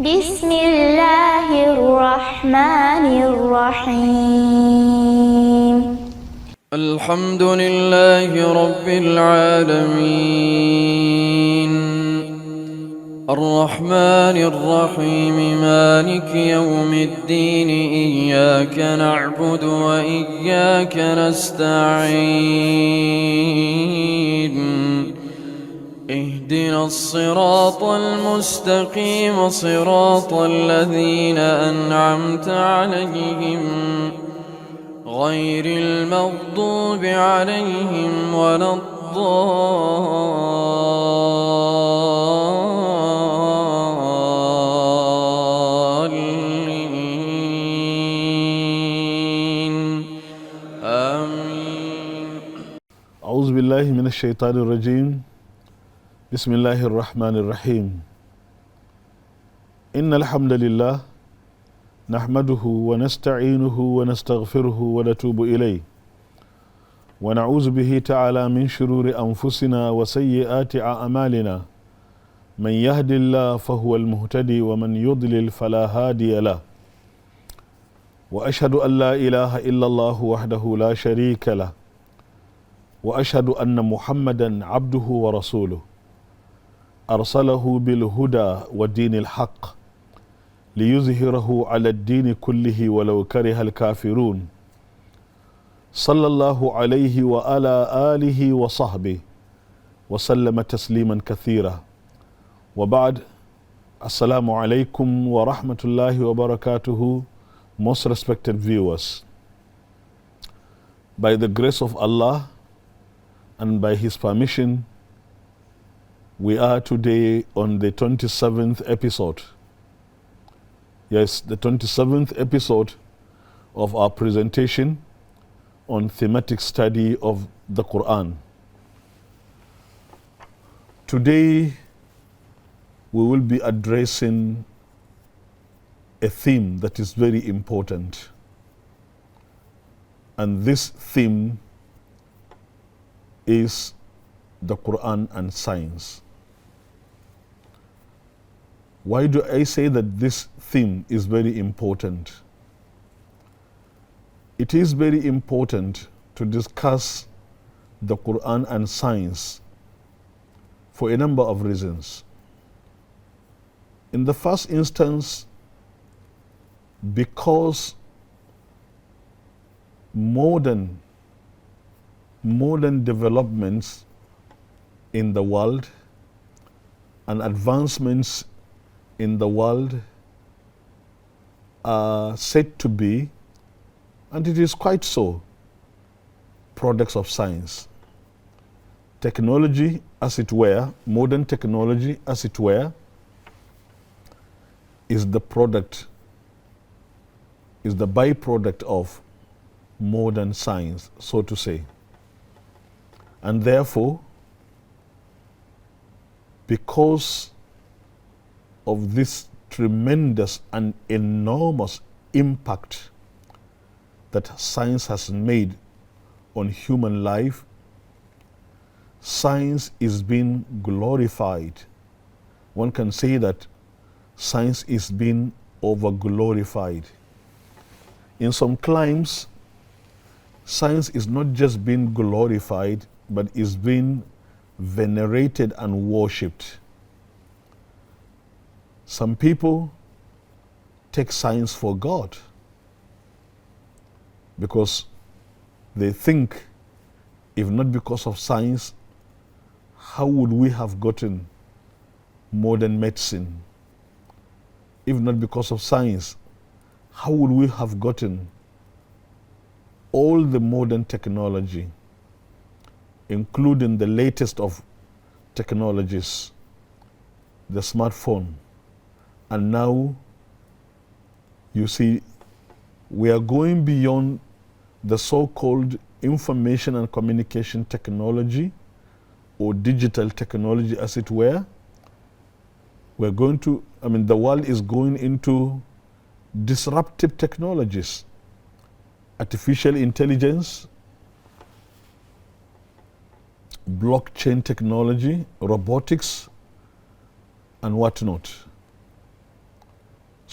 بسم الله الرحمن الرحيم الحمد لله رب العالمين الرحمن الرحيم مالك يوم الدين إياك نعبد وإياك نستعين اهدنا الصراط المستقيم صراط الذين أنعمت عليهم غير المغضوب عليهم ولا الضالين آمين. أعوذ بالله من الشيطان الرجيم. بسم الله الرحمن الرحيم. إن الحمد لله نحمده ونستعينه ونستغفره ونتوب إليه ونعوذ به تعالى من شرور أنفسنا وسيئات أعمالنا من يهد الله فهو المهتدي ومن يضلل فلا هادي له وأشهد أن لا إله إلا الله وحده لا شريك له وأشهد أن محمدا عبده ورسوله أرسله بالهدى ودين الحق ليظهره على الدين كله ولو كره الكافرون صلى الله عليه وعلى آله وصحبه وسلم تسليما كثيرا وبعد. السلام عليكم ورحمة الله وبركاته. Most respected viewers, by the grace of Allah and by His permission, we are today on the 27th episode. Yes, the 27th episode of our presentation on thematic study of the Quran. Today, we will be addressing a theme that is very important. And this theme is the Quran and science. Why do I say that this theme is very important? It is very important to discuss the Quran and science for a number of reasons. In the first instance, because modern developments in the world and advancements in the world are said to be, and it is quite so, products of science. Technology, as it were, modern technology, as it were, is the byproduct of modern science, so to say. And therefore, because of this tremendous and enormous impact that science has made on human life, science is being glorified. One can say that science is being over-glorified. In some climes, science is not just being glorified, but is being venerated and worshipped. Some people take science for God because they think, if not because of science, how would we have gotten modern medicine? If not because of science, how would we have gotten all the modern technology, including the latest of technologies, the smartphone? And now, you see, we are going beyond the so-called information and communication technology, or digital technology, as it were. We're going to, the world is going into disruptive technologies, artificial intelligence, blockchain technology, robotics, and whatnot.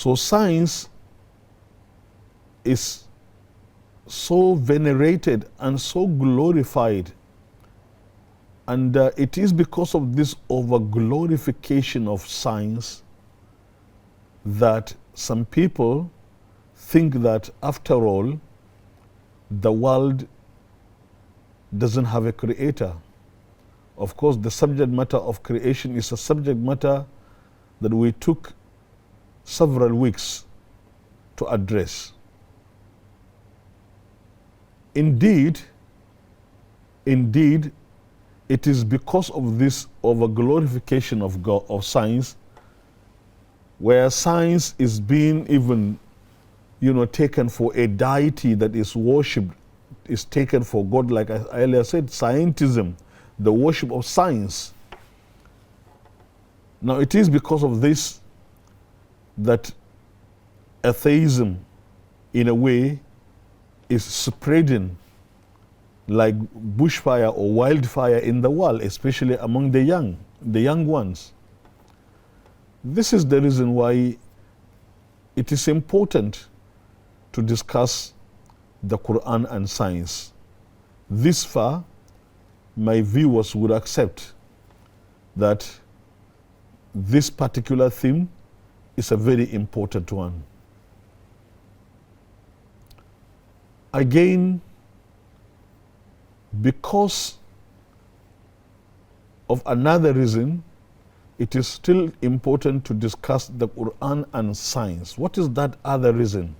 So science is so venerated and so glorified, and it is because of this over-glorification of science that some people think that, after all, the world doesn't have a creator. Of course, the subject matter of creation is a subject matter that we took several weeks to address. Indeed, it is because of this over-glorification of God, of science, where science is being even, taken for a deity that is worshipped, is taken for God. Like I earlier said, scientism, the worship of science. Now it is because of this that atheism, in a way, is spreading like bushfire or wildfire in the world, especially among the young ones. This is the reason why it is important to discuss the Quran and science. This far, my viewers would accept that this particular theme is a very important one. Again, because of another reason, it is still important to discuss the Quran and science. What is that other reason?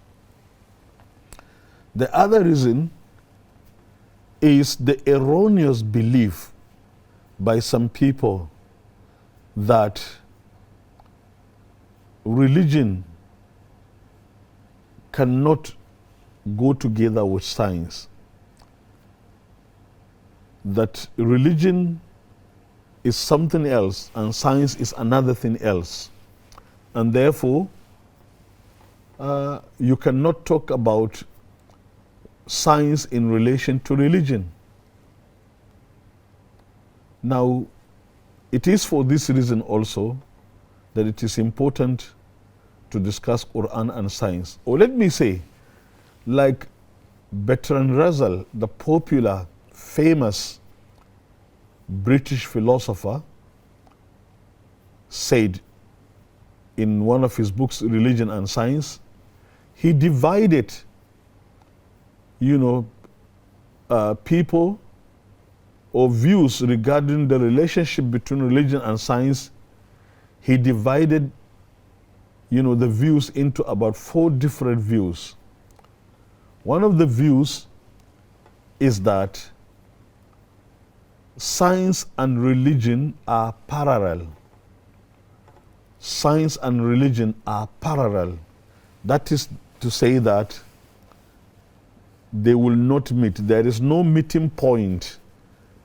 The other reason is the erroneous belief by some people that religion cannot go together with science. That religion is something else and science is another thing else. And therefore, you cannot talk about science in relation to religion. Now, it is for this reason also that it is important to discuss Quran and science. Or let me say, like Bertrand Russell, the popular, famous British philosopher, said in one of his books, Religion and Science, he divided, people or views regarding the relationship between religion and science. He divided, the views into about 4 different views. One of the views is that science and religion are parallel. Science and religion are parallel. That is to say that they will not meet. There is no meeting point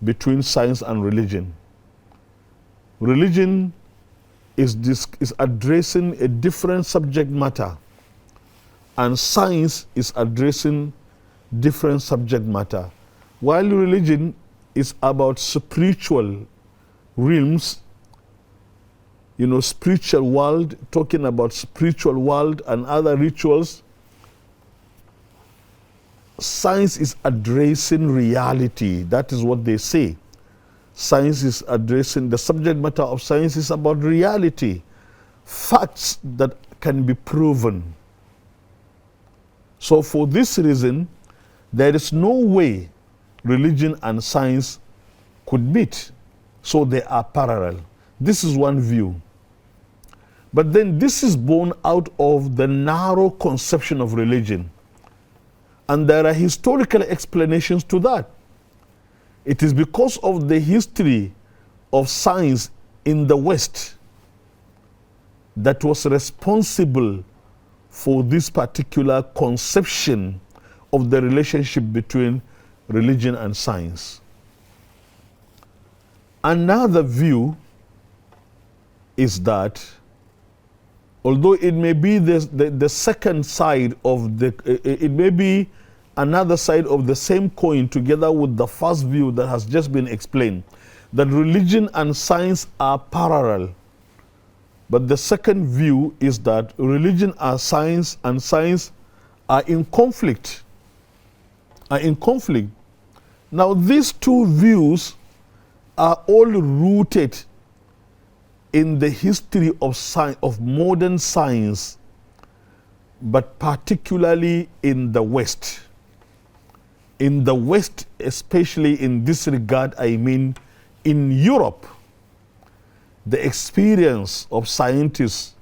between science and religion. Religion is addressing a different subject matter, and science is addressing different subject matter. While religion is about spiritual realms, spiritual world, talking about spiritual world and other rituals, science is addressing reality. That is what they say. Science is addressing, the subject matter of science is about reality, facts that can be proven. So for this reason, there is no way religion and science could meet. So they are parallel. This is one view. But then this is born out of the narrow conception of religion. And there are historical explanations to that. It is because of the history of science in the West that was responsible for this particular conception of the relationship between religion and science. Another view is that although it may be the second side of it may be another side of the same coin together with the first view that has just been explained, that religion and science are parallel. But the second view is that religion are science and science are in conflict. Now these two views are all rooted in the history of modern science, but particularly in the West. In the West, especially in this regard, I mean in Europe, the experience of scientists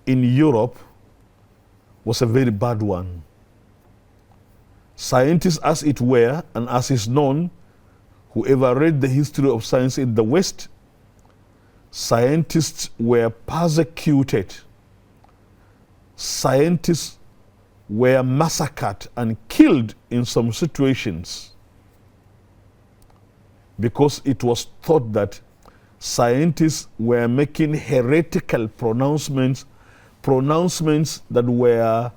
in Europe was a very bad one. Scientists, as it were, and as is known, whoever read the history of science in the West, scientists were persecuted. Scientists were massacred and killed in some situations because it was thought that scientists were making heretical pronouncements that were,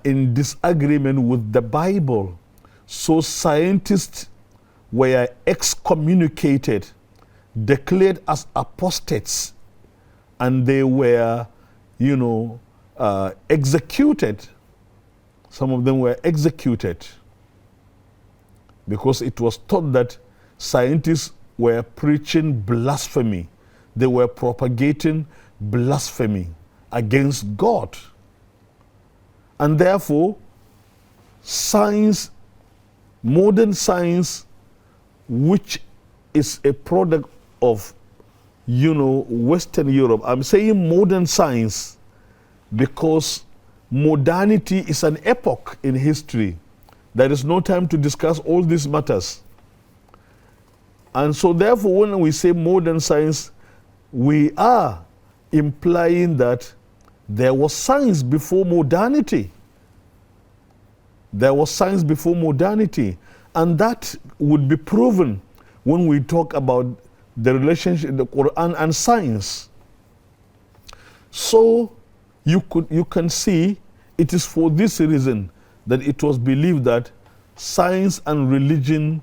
in disagreement with the Bible. So scientists were excommunicated, declared as apostates, and they were, executed. Some of them were executed because it was thought that scientists were preaching blasphemy. They were propagating blasphemy against God. And therefore, science, modern science, which is a product of, Western Europe. I'm saying modern science because modernity is an epoch in history. There is no time to discuss all these matters. And so therefore, when we say modern science, we are implying that there was science before modernity. There was science before modernity. And that would be proven when we talk about the relationship in the Quran and science. So you can see it is for this reason that it was believed that science and religion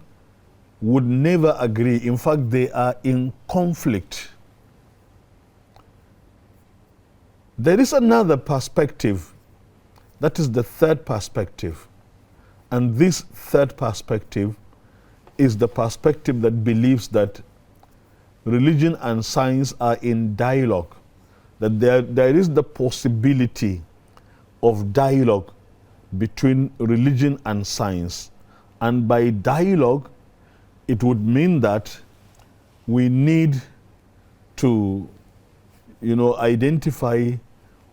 would never agree. In fact, they are in conflict. There is another perspective. That is the third perspective. And this third perspective is the perspective that believes that religion and science are in dialogue, that there is the possibility of dialogue between religion and science. And by dialogue, it would mean that we need to, identify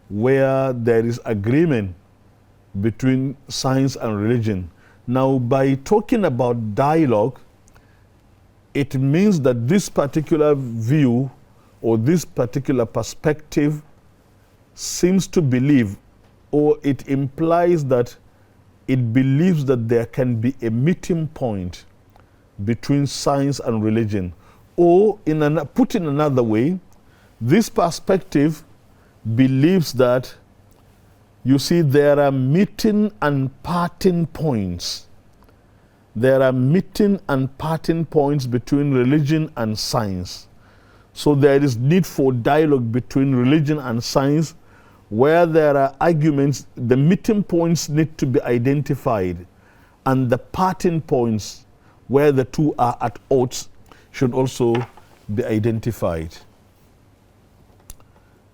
where there is agreement between science and religion. Now, by talking about dialogue, it means that this particular view or this particular perspective seems to believe, or it implies that it believes that there can be a meeting point between science and religion. Or, put in another way, this perspective believes that, you see, there are meeting and parting points. There are meeting and parting points between religion and science. So there is need for dialogue between religion and science. Where there are arguments, the meeting points need to be identified, and the parting points, where the two are at odds, should also be identified.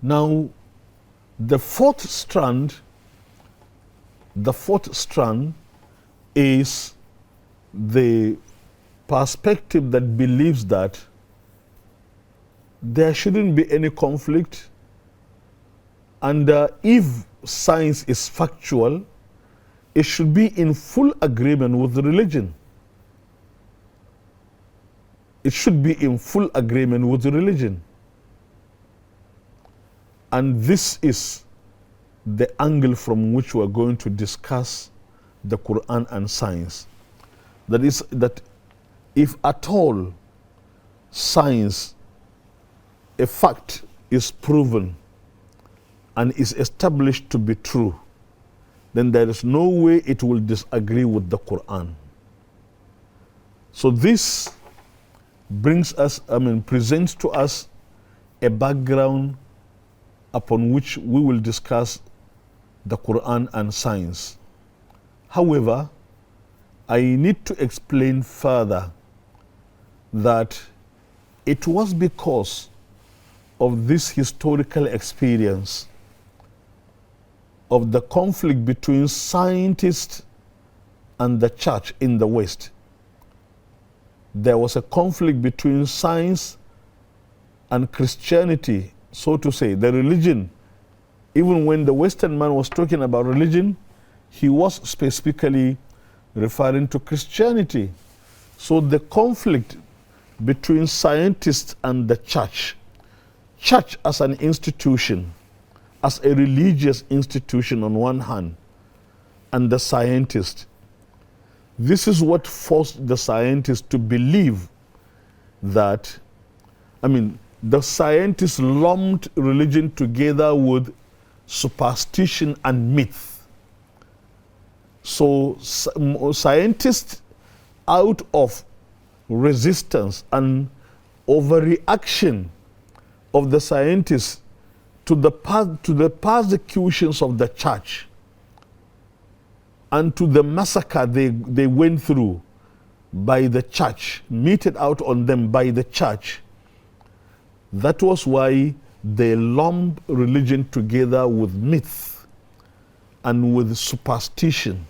Now, the fourth strand is the perspective that believes that there shouldn't be any conflict, and if science is factual, it should be in full agreement with religion. It should be in full agreement with religion. And this is the angle from which we are going to discuss the Quran and science. That is, that if at all science, a fact is proven and is established to be true, then there is no way it will disagree with the Quran. So this presents to us a background upon which we will discuss the Quran and science. However, I need to explain further that it was because of this historical experience of the conflict between scientists and the church in the West. There was a conflict between science and Christianity, so to say, the religion. Even when the Western man was talking about religion, he was specifically referring to Christianity. So the conflict between scientists and the church as an institution, as a religious institution on one hand, and the scientist. This is what forced the scientists to believe that, the scientists lumped religion together with superstition and myth. So scientists, out of resistance and overreaction of the scientists to the persecutions of the church and to the massacre they went through by the church, meted out on them by the church. That was why they lumped religion together with myth and with superstition.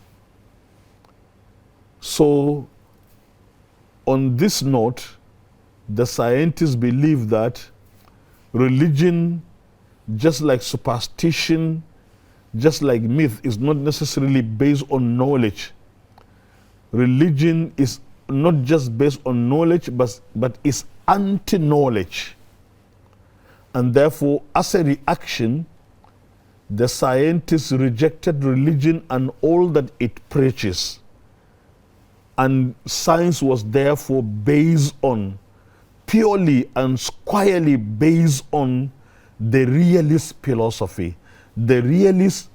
So, on this note, the scientists believe that religion, just like superstition, just like myth, is not necessarily based on knowledge. Religion is not just based on knowledge, but is anti-knowledge. And therefore, as a reaction, the scientists rejected religion and all that it preaches. And science was therefore based on, purely and squarely based on the realist philosophy, the realist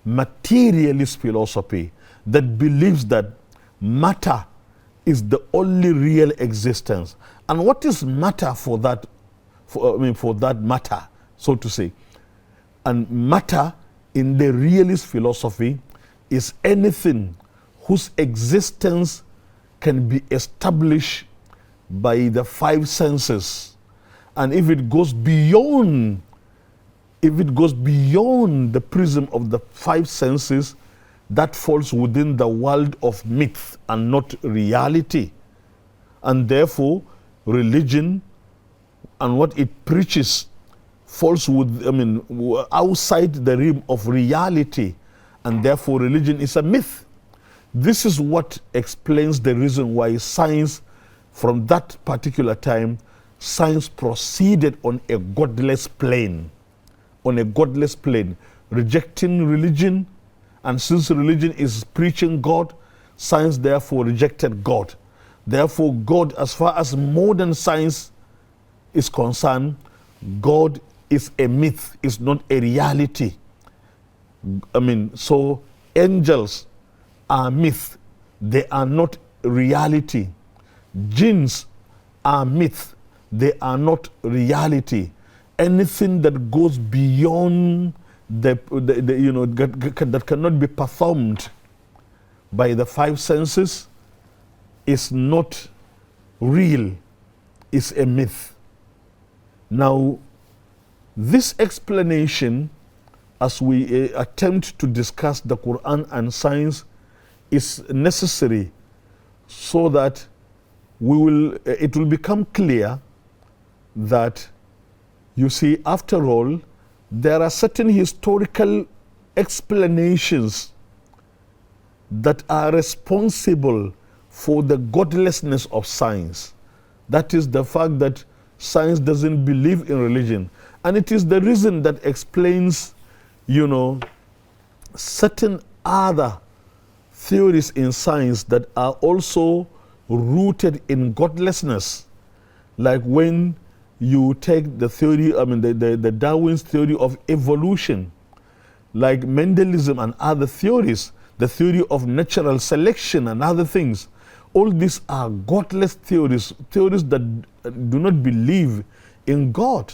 materialist philosophy that believes that matter is the only real existence. And what is matter for that matter, so to say? And matter in the realist philosophy is anything whose existence can be established by the five senses. And if it goes beyond the prism of the five senses, that falls within the world of myth and not reality. And therefore, religion and what it preaches falls outside the realm of reality, and therefore religion is a myth. This is what explains the reason why science, from that particular time, science proceeded on a godless plane, rejecting religion. And since religion is preaching God, science therefore rejected God. Therefore, God, as far as modern science is concerned, God is a myth, is not a reality. So angels are myth, they are not reality. Jinns are myth, they are not reality. Anything that goes beyond that cannot be performed by the five senses is not real, is a myth. Now, this explanation, as we attempt to discuss the Quran and science, is necessary so that it will become clear that, you see, after all, there are certain historical explanations that are responsible for the godlessness of science. That is the fact that science doesn't believe in religion. And it is the reason that explains, certain other theories in science that are also rooted in godlessness. Like when you take the theory, the Darwin's theory of evolution, like Mendelism and other theories, the theory of natural selection and other things. All these are godless theories, theories that do not believe in God.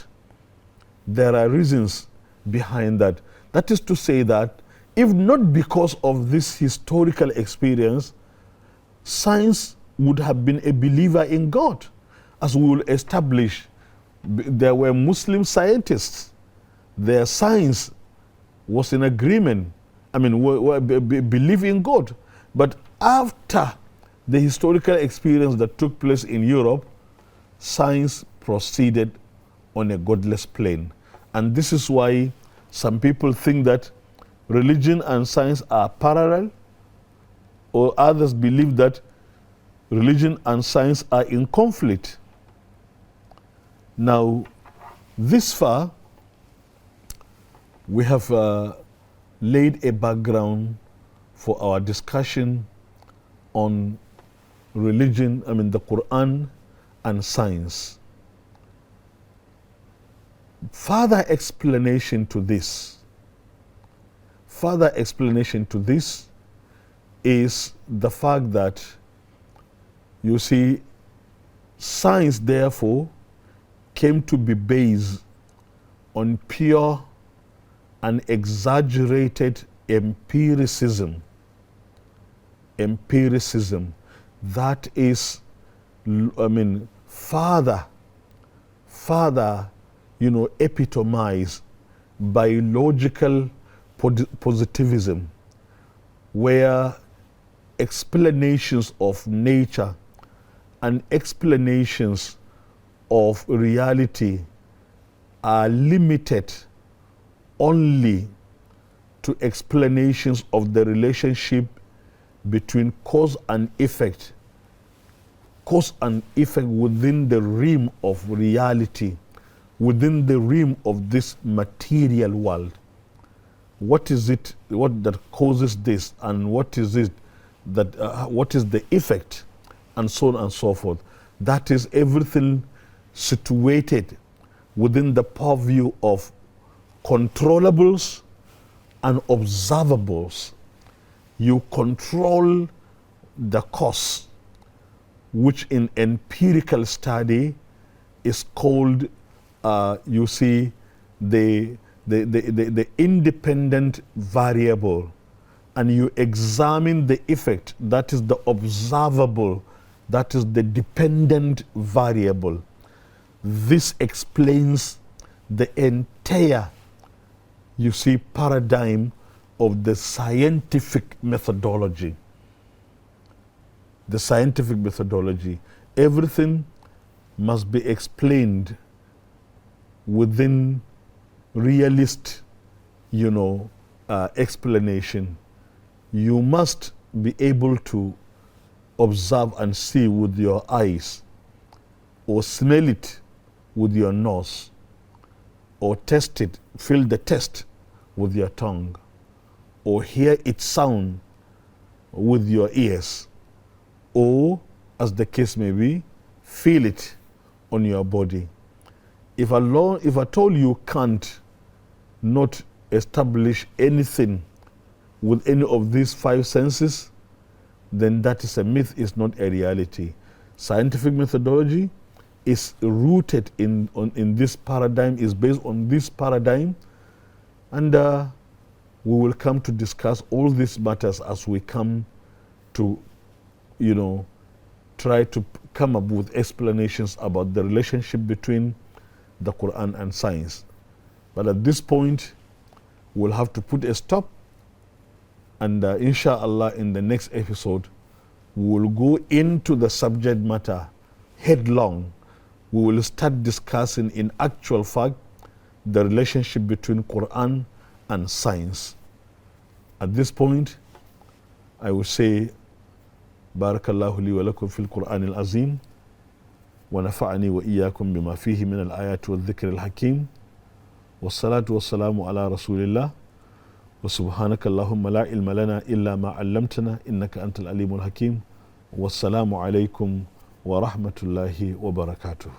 there are reasons behind that. That is to say that if not because of this historical experience, science would have been a believer in God. As we will establish, there were Muslim scientists. Their science was in agreement. I mean, believe in God. But after the historical experience that took place in Europe, science proceeded on a godless plane. And this is why some people think that religion and science are parallel, or others believe that religion and science are in conflict. Now, this far, we have laid a background for our discussion on religion, the Quran and science. Further explanation to this is the fact that, you see, science therefore came to be based on pure and exaggerated empiricism. That is, further, epitomized by logical positivism, where explanations of nature and explanations of reality are limited only to explanations of the relationship between cause and effect within the realm of reality, within the realm of this material world. What is it that causes this, and what is it that what is the effect, and so on and so forth. That is everything situated within the purview of controllables and observables. You control the cause, which in empirical study is called, the independent variable, and you examine the effect, that is the observable, that is the dependent variable. This explains the entire, paradigm of the scientific methodology. The scientific methodology. Everything must be explained within realist, explanation. You must be able to observe and see with your eyes, or smell it with your nose, or test it, feel the taste with your tongue, or hear its sound with your ears, or, as the case may be, feel it on your body. If at all you can't not establish anything with any of these five senses, then that is a myth, is not a reality. Scientific methodology is rooted in this paradigm, is based on this paradigm, and we will come to discuss all these matters as we come to, try to come up with explanations about the relationship between the Quran and science. But at this point, we'll have to put a stop, and inshallah in the next episode, we will go into the subject matter headlong. We will start discussing in actual fact the relationship between Quran and science. At this point, I will say, Barakallahu li wa lakum fil Qur'an al-Azim, wa nafa'ani wa iyyakum bima fihi min al-ayati wa dhikr al-hakim, wa salatu wa salamu ala rasulillah, wa subhanaka Allahumma la ilma lana illa ma 'allamtana innaka antal alimul hakim, wa assalamu alaykum wa rahmatullahi wa barakatuh.